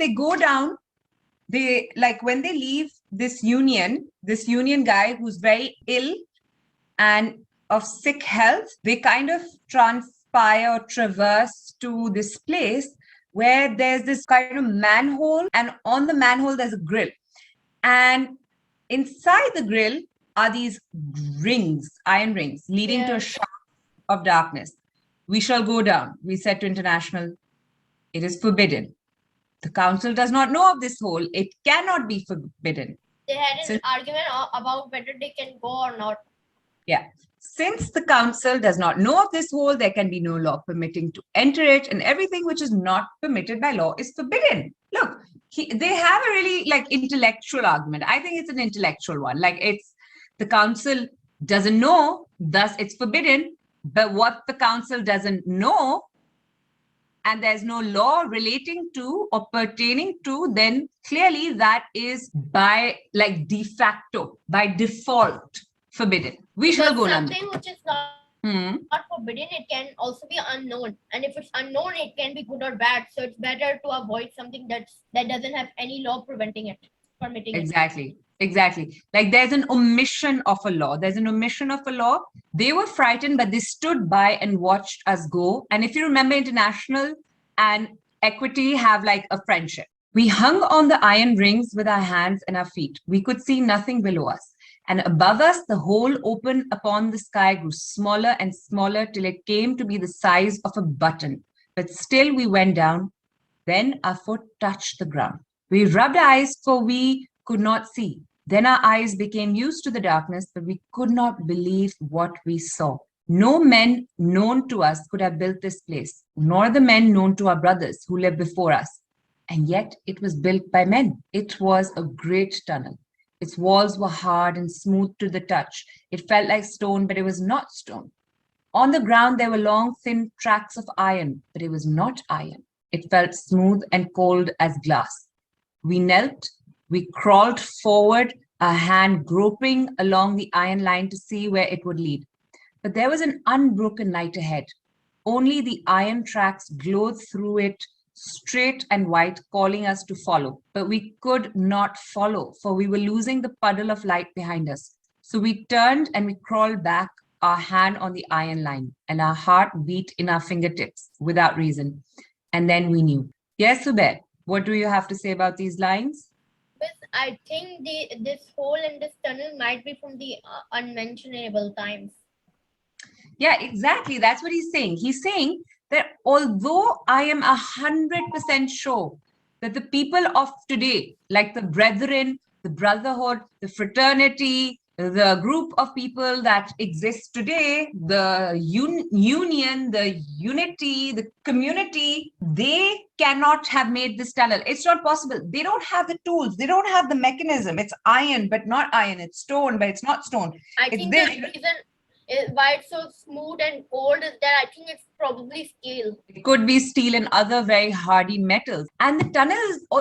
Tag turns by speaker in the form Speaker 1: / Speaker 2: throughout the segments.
Speaker 1: they go down, they like when they leave this union guy who's very ill and of sick health, they kind of transpire or traverse to this place where there's this kind of manhole, and on the manhole there's a grill, and inside the grill are these rings, iron rings, leading to a shaft of darkness. We shall go down, we said to International. It is forbidden. The council does not know of this hole. It cannot be forbidden.
Speaker 2: They had an argument about whether they can go or not.
Speaker 1: Yeah. Since the council does not know of this hole, there can be no law permitting to enter it, and everything which is not permitted by law is forbidden. Look, they have a really like intellectual argument. I think it's an intellectual one. Like it's the council doesn't know, thus it's forbidden. But what the council doesn't know, and there's no law relating to or pertaining to, then clearly that is by like de facto, by default, forbidden. We shall go down.
Speaker 2: Something which is not forbidden, it can also be unknown. And if it's unknown, it can be good or bad. So it's better to avoid something that doesn't have any law preventing it, permitting it.
Speaker 1: Exactly. Like there's an omission of a law. They were frightened, but they stood by and watched us go. And if you remember, International and Equity have like a friendship. We hung on the iron rings with our hands and our feet. We could see nothing below us. And above us, the hole open upon the sky grew smaller and smaller till it came to be the size of a button. But still we went down. Then our foot touched the ground. We rubbed our eyes, for we could not see. Then our eyes became used to the darkness, but we could not believe what we saw. No men known to us could have built this place, nor the men known to our brothers who lived before us. And yet it was built by men. It was a great tunnel. Its walls were hard and smooth to the touch. It felt like stone, but it was not stone. On the ground, there were long, thin tracks of iron, but it was not iron. It felt smooth and cold as glass. We knelt. We crawled forward, our hand groping along the iron line to see where it would lead. But there was an unbroken light ahead. Only the iron tracks glowed through it, straight and white, calling us to follow. But we could not follow, for we were losing the puddle of light behind us. So we turned and we crawled back, our hand on the iron line, and our heart beat in our fingertips without reason. And then we knew. Yes, Zubair, what do you have to say about these lines?
Speaker 2: I think this hole in this tunnel might be from the unmentionable times.
Speaker 1: Yeah, exactly. That's what he's saying. He's saying that although I am 100% sure that the people of today, like the brethren, the brotherhood, the fraternity, the group of people that exist today, the union, the unity, the community, they cannot have made this tunnel. It's not possible. They don't have the tools. They don't have the mechanism. It's iron, but not iron. It's stone, but it's not stone.
Speaker 2: I think the reason why it's so smooth and cold is that I think it's probably steel.
Speaker 1: It could be steel and other very hardy metals. And the tunnel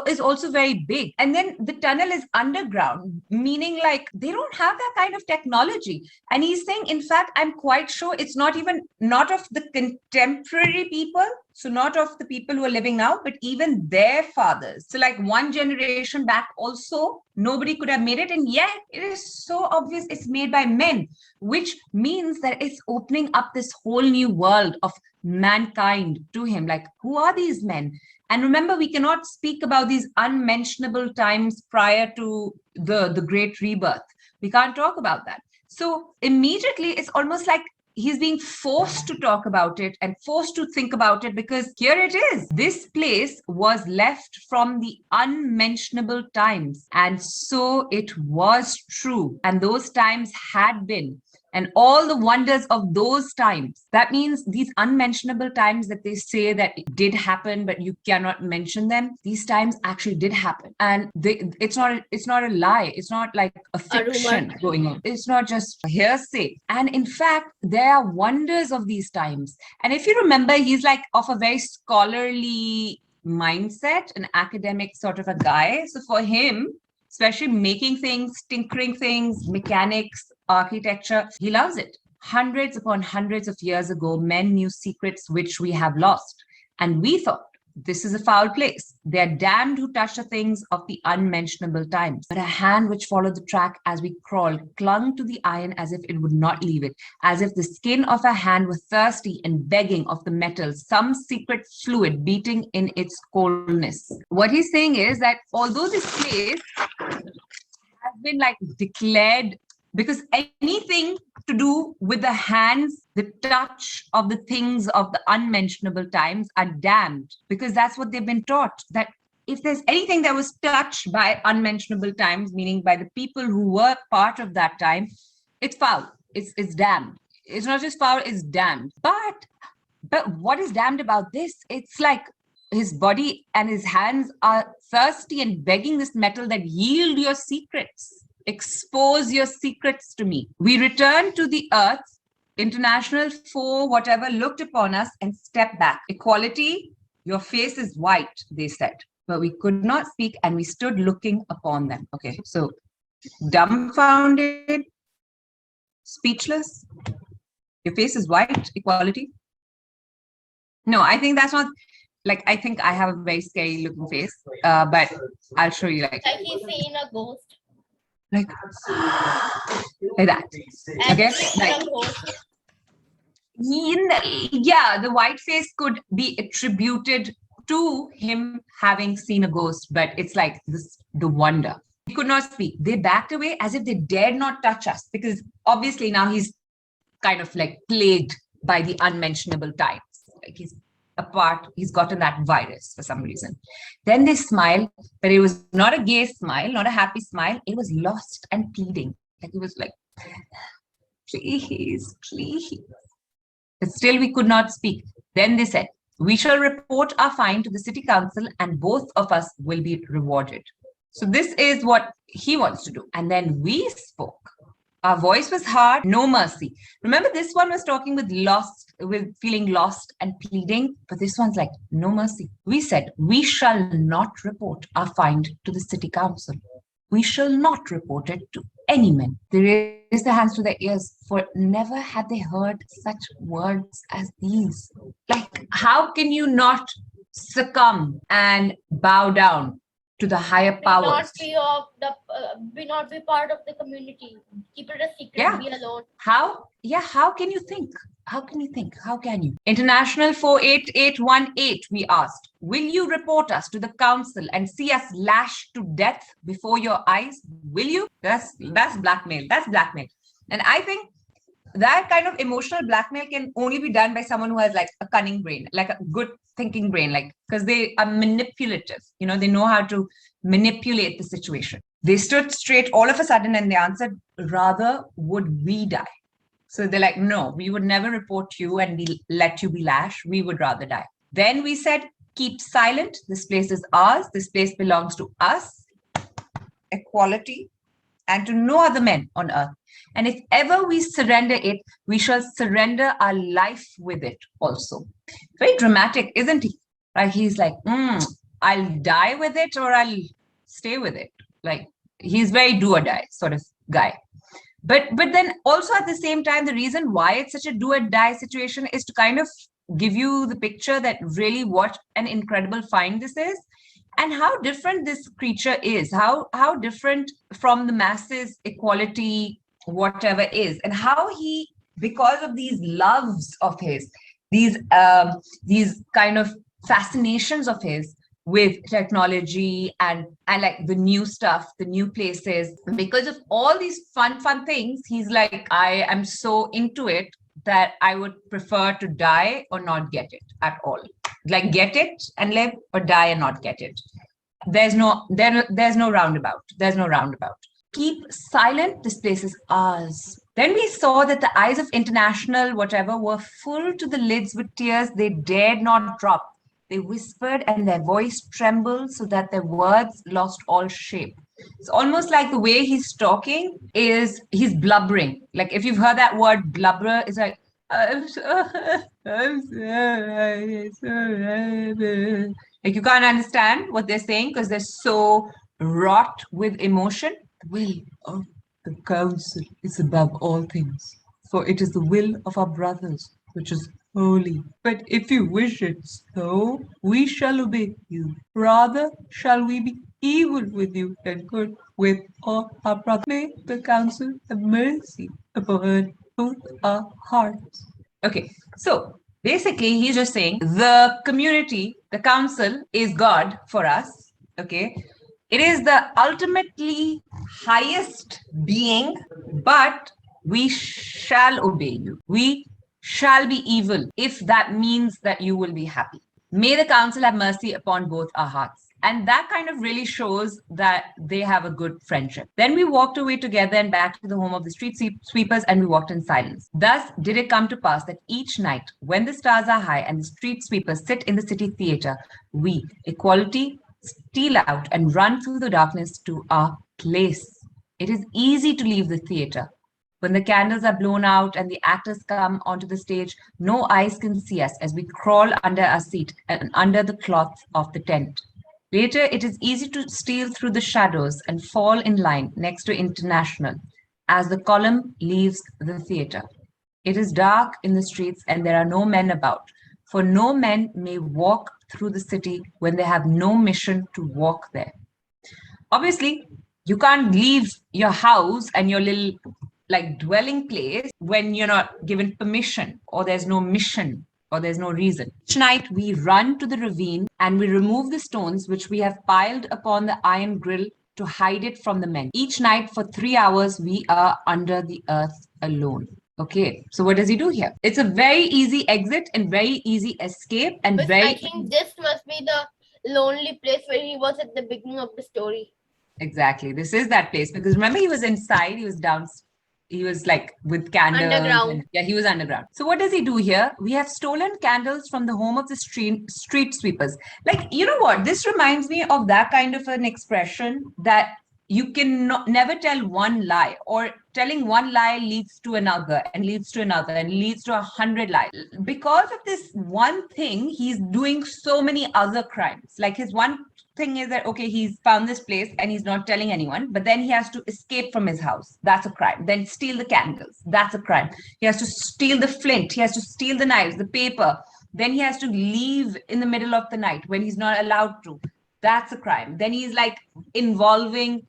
Speaker 1: is also very big. And then the tunnel is underground, meaning like they don't have that kind of technology. And he's saying, in fact, I'm quite sure it's not of the contemporary people. So not of the people who are living now, but even their fathers. So like one generation back also, nobody could have made it. And yet it is so obvious it's made by men, which means that it's opening up this whole new world of mankind to him. Like, who are these men? And remember, we cannot speak about these unmentionable times prior to the great rebirth. We can't talk about that. So immediately it's almost like he's being forced to talk about it and forced to think about it, because here it is. This place was left from the unmentionable times. And so it was true. And those times had been. And all the wonders of those times. That means these unmentionable times that they say that it did happen, but you cannot mention them. These times actually did happen. And it's not a lie. It's not like a fiction going on. It's not just hearsay. And in fact, there are wonders of these times. And if you remember, he's like of a very scholarly mindset, an academic sort of a guy. So for him, especially making things, tinkering things, mechanics, architecture, he loves it. Hundreds upon hundreds of years ago, men knew secrets which we have lost. And we thought this is a foul place. They are damned who touch the things of the unmentionable times. But a hand which followed the track as we crawled clung to the iron as if it would not leave it, as if the skin of a hand were thirsty and begging of the metal, some secret fluid beating in its coldness. What he's saying is that although this place has been like declared, because anything to do with the hands, the touch of the things of the unmentionable times are damned, because that's what they've been taught, that if there's anything that was touched by unmentionable times, meaning by the people who were part of that time, it's foul, it's damned. It's not just foul, it's damned. But what is damned about this? It's like his body and his hands are thirsty and begging this metal that yield your secrets. Expose your secrets to me. We returned to the earth. International foe, whatever, looked upon us and stepped back. Equality, your face is white, they said. But we could not speak and we stood looking upon them. Okay, so dumbfounded, speechless. Your face is white, equality. No, I think that's not, like, I think I have a very scary looking face, but I'll show you like
Speaker 2: he's seeing a ghost.
Speaker 1: Like that. Okay, like the white face could be attributed to him having seen a ghost, but it's like this, the wonder. He could not speak. They backed away as if they dared not touch us, because obviously now he's kind of like plagued by the unmentionable times. Like he's gotten that virus for some reason. Then they smiled, but it was not a gay smile, not a happy smile. It was lost and pleading. Like it was like, please, please. But still we could not speak. Then they said, we shall report our fine to the city council and both of us will be rewarded. So this is what he wants to do. And then we spoke. Our voice was hard, no mercy. Remember, this one was talking with feeling lost and pleading, but this one's like, no mercy. We said, we shall not report our find to the city council. We shall not report it to any men. They raised their hands to their ears, for never had they heard such words as these. Like, how can you not succumb and bow down to the higher powers?
Speaker 2: Be not be part of the community. Keep it a secret. Be alone.
Speaker 1: How can you think? How can you think? How can you? International 48818, we asked, will you report us to the council and see us lashed to death before your eyes? Will you? That's blackmail. That's blackmail. And I think that kind of emotional blackmail can only be done by someone who has like a cunning brain, like a good thinking brain, like, because they are manipulative. You know, they know how to manipulate the situation. They stood straight all of a sudden and they answered, rather would we die. So they're like, no, we would never report you and let you be lashed. We would rather die. Then we said, keep silent. This place is ours. This place belongs to us. Equality, and to no other men on earth. And if ever we surrender it, we shall surrender our life with it also. Very dramatic, isn't he? Right? He's like, I'll die with it or I'll stay with it. Like, he's very do or die sort of guy. But then also at the same time, the reason why it's such a do or die situation is to kind of give you the picture that really what an incredible find this is, and how different this creature is, how different from the masses, equality, whatever is, and how he, because of these loves of his, these kind of fascinations of his with technology and like the new stuff, the new places, because of all these fun things, he's like, I am so into it that I would prefer to die or not get it at all. Like, get it and live, or die and not get it. There's no roundabout. There's no roundabout. Keep silent. This place is ours. Then we saw that the eyes of International, whatever, were full to the lids with tears they dared not drop. They whispered and their voice trembled so that their words lost all shape. It's almost like the way he's talking is he's blubbering. Like, if you've heard that word blubber, it's like, I'm sorry. Like, you can't understand what they're saying because they're so wrought with emotion. The will of the council is above all things, for it is the will of our brothers which is holy. But if you wish it so, we shall obey you. Rather, shall we be evil with you than good with all our brothers? May the council have mercy upon both our hearts. Okay, so basically, he's just saying the community, the council is God for us. Okay, it is the ultimately highest being, but we shall obey you. We shall be evil if that means that you will be happy. May the council have mercy upon both our hearts. And that kind of really shows that they have a good friendship. Then we walked away together and back to the home of the street sweepers, and we walked in silence. Thus did it come to pass that each night, when the stars are high and the street sweepers sit in the city theater, we, equality, steal out and run through the darkness to our place. It is easy to leave the theater. When the candles are blown out and the actors come onto the stage, no eyes can see us as we crawl under our seat and under the cloth of the tent. Later, it is easy to steal through the shadows and fall in line next to International as the column leaves the theater. It is dark in the streets and there are no men about, for no men may walk through the city when they have no mission to walk there. Obviously, you can't leave your house and your little like dwelling place when you're not given permission or there's no mission or there's no reason. Each night we run to the ravine and we remove the stones which we have piled upon the iron grill to hide it from the men. Each night for 3 hours we are under the earth alone. Okay, so what does he do here? It's a very easy exit and very easy escape and
Speaker 2: But
Speaker 1: very
Speaker 2: I think this must be the lonely place where he was at the beginning of the story.
Speaker 1: Exactly. This is that place because remember he was inside, he was down, he was like with candles.
Speaker 2: Underground.
Speaker 1: And, yeah, he was underground. So what does he do here? We have stolen candles from the home of the street sweepers. Like, you know what? This reminds me of that kind of an expression that you can never tell one lie, or telling one lie leads to another and leads to another and leads to 100 lies. Because of this one thing, he's doing so many other crimes. Like his one thing is that okay, he's found this place and he's not telling anyone, but then he has to escape from his house. That's a crime. Then steal the candles. That's a crime. He has to steal the flint. He has to steal the knives, the paper. Then he has to leave in the middle of the night when he's not allowed to. That's a crime. Then he's like involving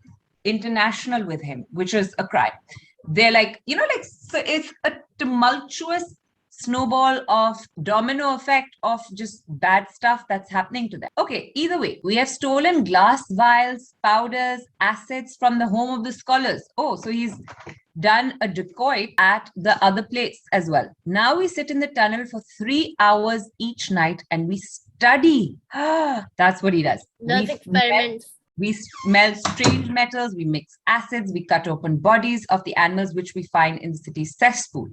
Speaker 1: International with him, which is a crime. They're like, you know, like, so it's a tumultuous snowball of domino effect of just bad stuff that's happening to them. Okay, either way, we have stolen glass vials, powders, acids from the home of the scholars. Oh, so he's done a dacoit at the other place as well. Now we sit in the tunnel for 3 hours each night and we study. That's what he does.
Speaker 2: Those experiments.
Speaker 1: We smell strange metals, we mix acids, we cut open bodies of the animals which we find in the city's cesspool.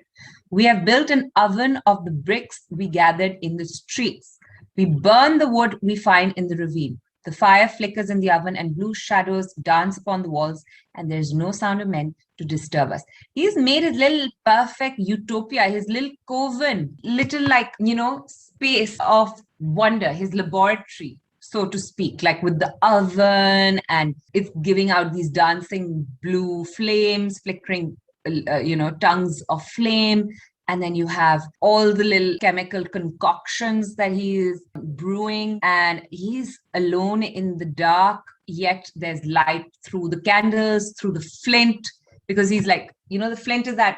Speaker 1: We have built an oven of the bricks we gathered in the streets. We burn the wood we find in the ravine. The fire flickers in the oven and blue shadows dance upon the walls, and there is no sound of men to disturb us. He's made his little perfect utopia, his little coven, little like, you know, space of wonder, his laboratory, so to speak, like with the oven, and it's giving out these dancing blue flames, flickering, tongues of flame. And then you have all the little chemical concoctions that he is brewing, and he's alone in the dark, yet there's light through the candles, through the flint, because he's like, you know, the flint is that,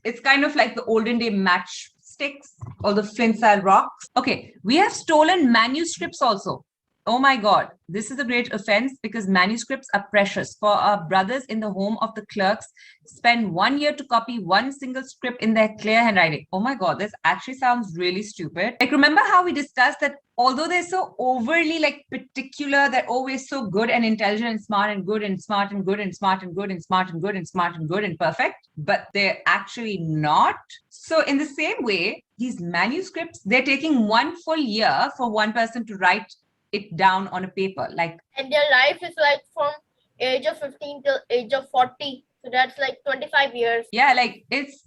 Speaker 1: it's kind of like the olden day matchsticks or the flint style rocks. Okay, we have stolen manuscripts also. Oh my God, this is a great offense because manuscripts are precious. For our brothers in the home of the clerks, spend 1 year to copy one single script in their clear handwriting. Oh my God, this actually sounds really stupid. Like, remember how we discussed that although they're so overly like particular that, oh, we're so good and intelligent and smart and good and smart and good and smart and good and smart and good and smart and good and perfect, but they're actually not. So in the same way, these manuscripts, they're taking 1 full year for one person to write it down on a paper, like,
Speaker 2: and their life is like from age of 15 till age of 40, so that's like 25 years.
Speaker 1: Yeah, like it's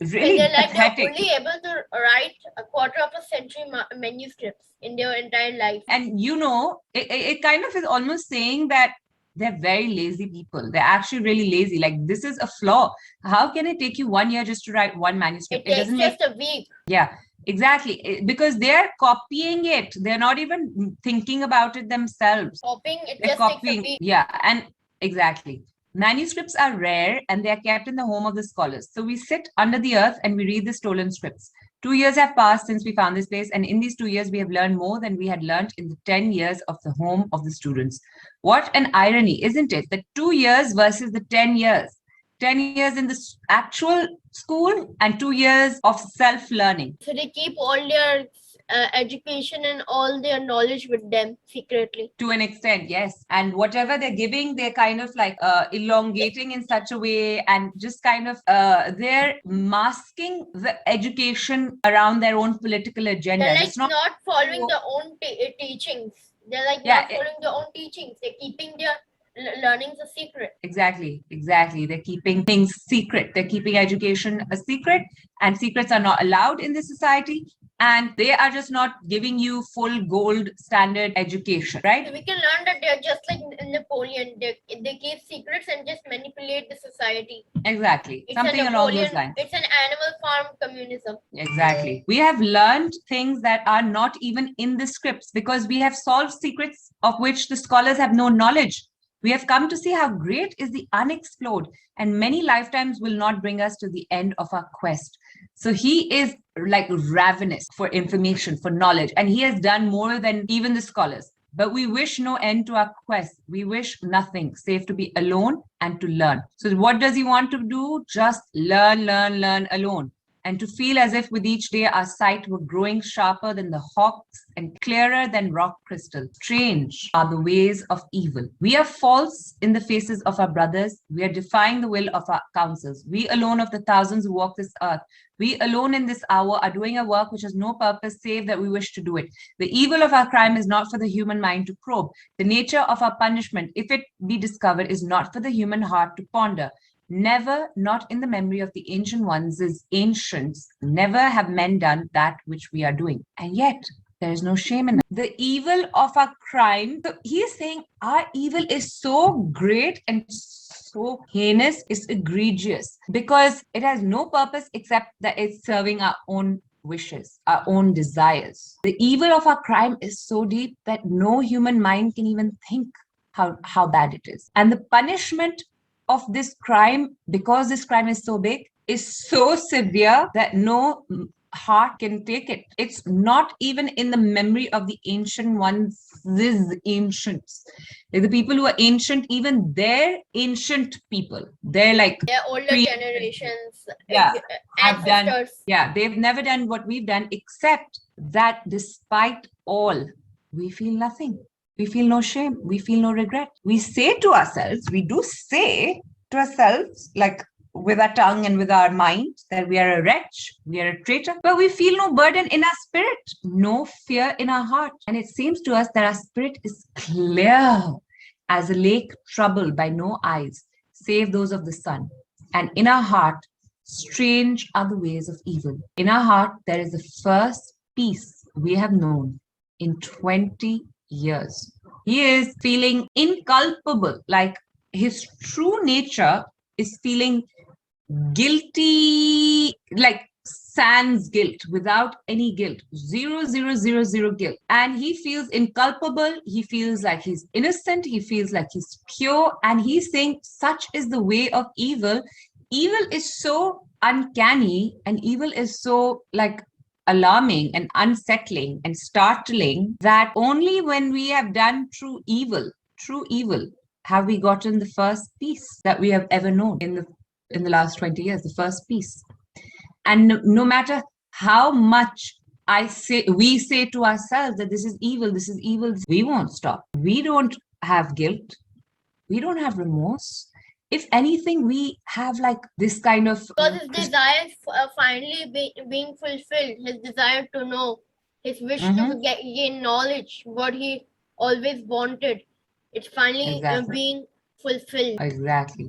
Speaker 1: really
Speaker 2: they're like
Speaker 1: pathetic.
Speaker 2: They're only able to write a quarter of a century manuscripts in their entire life.
Speaker 1: And you know, it kind of is almost saying that they're very lazy people. They're actually really lazy. Like, this is a flaw. How can it take you 1 year just to write one manuscript?
Speaker 2: It takes just a week.
Speaker 1: Yeah. Exactly, because they're copying it. They're not even thinking about it themselves.
Speaker 2: Copying it
Speaker 1: They're
Speaker 2: just takes a
Speaker 1: copying.
Speaker 2: week.
Speaker 1: Yeah, and exactly. Manuscripts are rare and they are kept in the home of the scholars. So we sit under the earth and we read the stolen scripts. 2 years have passed since we found this place, and in these 2 years, we have learned more than we had learned in the 10 years of the home of the students. What an irony, isn't it? The 2 years versus the 10 years. 10 years in the actual school and 2 years of self-learning.
Speaker 2: So they keep all their education and all their knowledge with them secretly.
Speaker 1: To an extent, yes. And whatever they're giving, they're kind of like elongating in such a way, and just kind of they're masking the education around their own political agenda.
Speaker 2: They're like
Speaker 1: It's
Speaker 2: not following their own teachings. They're like
Speaker 1: Yeah,
Speaker 2: not following their own teachings. They're keeping their learnings a secret.
Speaker 1: exactly. They're keeping things secret. They're keeping education a secret, and secrets are not allowed in this society. And they are just not giving you full gold standard education, right?
Speaker 2: So we can learn that they're just like Napoleon. They keep secrets and just manipulate the society.
Speaker 1: Exactly.
Speaker 2: It's
Speaker 1: Something along those lines.
Speaker 2: It's an animal farm communism.
Speaker 1: Exactly. We have learned things that are not even in the scripts because we have solved secrets of which the scholars have no knowledge. We have come to see how great is the unexplored, and many lifetimes will not bring us to the end of our quest. So he is like ravenous for information, for knowledge, and he has done more than even the scholars. But we wish no end to our quest. We wish nothing save to be alone and to learn. So what does he want to do? Just learn alone. And to feel as if with each day our sight were growing sharper than the hawk's and clearer than rock crystal. Strange are the ways of evil. We are false in the faces of our brothers. We are defying the will of our counsels. We alone of the thousands who walk this earth, we alone in this hour are doing a work which has no purpose save that we wish to do it. The evil of our crime is not for the human mind to probe. The nature of our punishment, if it be discovered, is not for the human heart to ponder. Never, not in the memory of the ancient ones, as ancients, never have men done that which we are doing. And yet, there is no shame in that. The evil of our crime, so he is saying our evil is so great and so heinous, it's egregious, because it has no purpose except that it's serving our own wishes, our own desires. The evil of our crime is so deep that no human mind can even think how bad it is. And the punishment of this crime, because this crime is so big, is so severe that no heart can take it. It's not even in the memory of the ancient ones, these ancients. The people who are ancient, even they're ancient people. They're like
Speaker 2: older generations,
Speaker 1: ancestors. They've never done what we've done, except that despite all, we feel nothing. We feel no shame. We feel no regret. We say to ourselves, like with our tongue and with our mind, that we are a wretch, we are a traitor, but we feel no burden in our spirit, no fear in our heart. And it seems to us that our spirit is clear as a lake troubled by no eyes, save those of the sun. And in our heart, strange are the ways of evil. In our heart, there is the first peace we have known in 20 years. He is feeling inculpable, like his true nature is feeling guilty, like sans guilt, without any guilt, zero guilt. And he feels inculpable. He feels like he's innocent. He feels like he's pure. And he's saying such is the way of evil. Evil is so uncanny, and evil is so like alarming and unsettling and startling that only when we have done true evil, have we gotten the first peace that we have ever known in the last 20 years, the first peace. And no matter how much we say to ourselves that this is evil, we won't stop. We don't have guilt. We don't have remorse. If anything, we have like this kind of...
Speaker 2: Because his desire finally being fulfilled, his desire to know, his wish to gain knowledge, what he always wanted, it's finally being fulfilled.
Speaker 1: Exactly.